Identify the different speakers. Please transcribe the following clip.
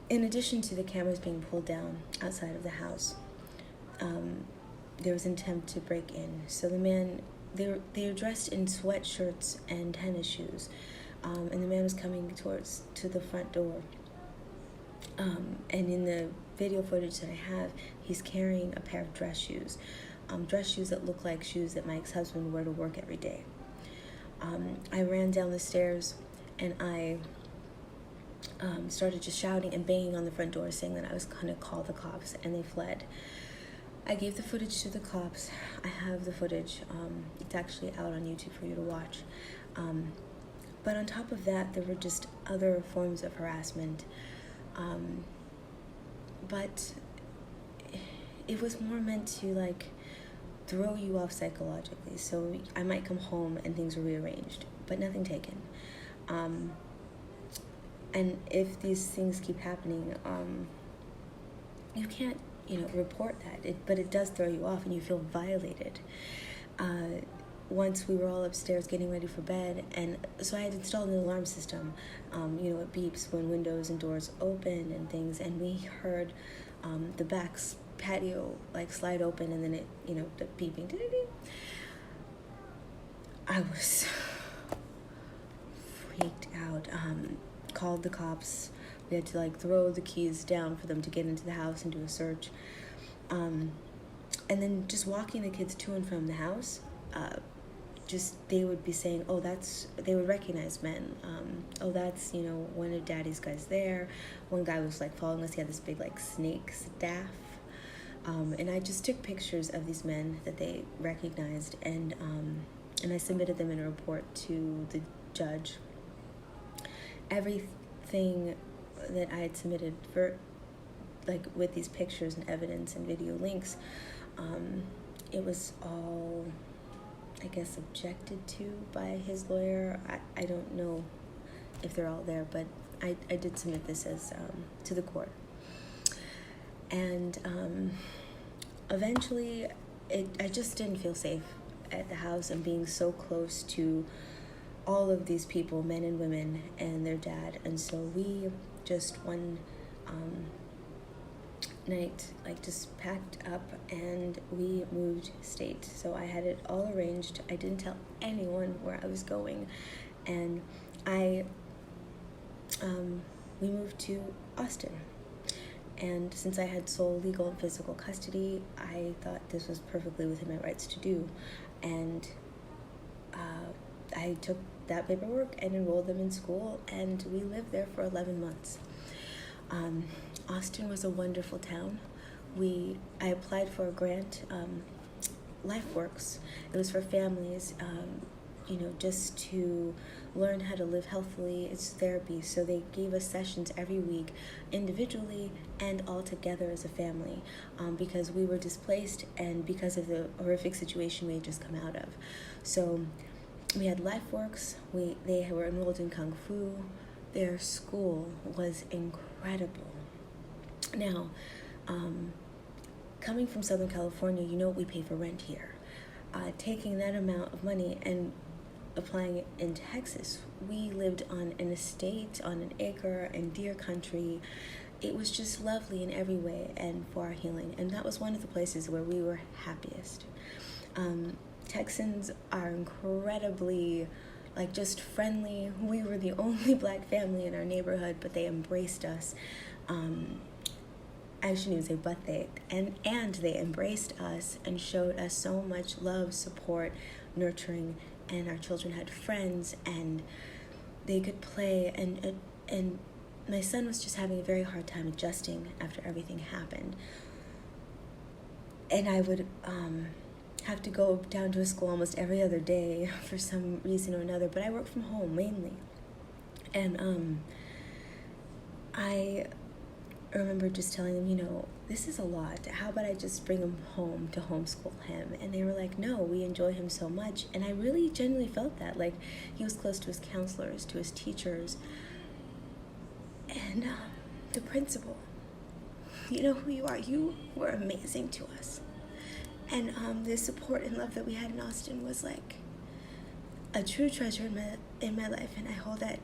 Speaker 1: In addition to the cameras being pulled down outside of the house, there was an attempt to break in. So the man, they were dressed in sweatshirts and tennis shoes, and the man was coming to the front door. And in the video footage that I have, he's carrying a pair of dress shoes that look like shoes that my ex-husband wore to work every day. I ran down the stairs and I started just shouting and banging on the front door, saying that I was going to call the cops, and they fled. I gave the footage to the cops. I have the footage. It's actually out on YouTube for you to watch. But on top of that, there were just other forms of harassment. But it was more meant to, like, throw you off psychologically. So I might come home and things were rearranged, but nothing taken. And if these things keep happening, you can't, report that. But it does throw you off and you feel violated. Once we were all upstairs getting ready for bed, and so I had installed an alarm system. It beeps when windows and doors open and things, and we heard the back patio slide open, and then it, the beeping. I was freaked out. Called the cops. We had to throw the keys down for them to get into the house and do a search. And then just walking the kids to and from the house, they would be saying, they would recognize men. That's, one of Daddy's guys there. One guy was following us. He had this big snake staff. And I just took pictures of these men that they recognized, and I submitted them in a report to the judge. Everything that I had submitted for, with these pictures and evidence and video links, it was all, I guess, objected to by his lawyer. I don't know if they're all there, but I did submit this as to the court. And eventually, I just didn't feel safe at the house and being so close to all of these people, men and women, and their dad. And so we just one night just packed up and we moved state. So I had it all arranged. I didn't tell anyone where I was going, and we moved to Austin. And since I had sole legal and physical custody, I thought this was perfectly within my rights to do. And I took that paperwork and enrolled them in school, and we lived there for 11 months. Austin was a wonderful town. I applied for a grant, LifeWorks. It was for families, just to learn how to live healthily. It's therapy. So they gave us sessions every week, individually and all together as a family, because we were displaced and because of the horrific situation we had just come out of. So we had LifeWorks. They were enrolled in Kung Fu. Their school was incredible. Now, coming from Southern California, we pay for rent here. Taking that amount of money and applying it in Texas, we lived on an estate, on an acre in deer country. It was just lovely in every way and for our healing. And that was one of the places where we were happiest. Texans are incredibly, just friendly. We were the only black family in our neighborhood, but they embraced us. I shouldn't even say but they, and they embraced us and showed us so much love, support, nurturing, and our children had friends and they could play, and my son was just having a very hard time adjusting after everything happened. And I would have to go down to a school almost every other day for some reason or another, but I work from home mainly. And I remember just telling them, this is a lot. How about I just bring him home to homeschool him? And they were like, no, we enjoy him so much. And I really genuinely felt that. He was close to his counselors, to his teachers, and the principal. You know who you are. You were amazing to us. And the support and love that we had in Austin was a true treasure in my life, and I hold that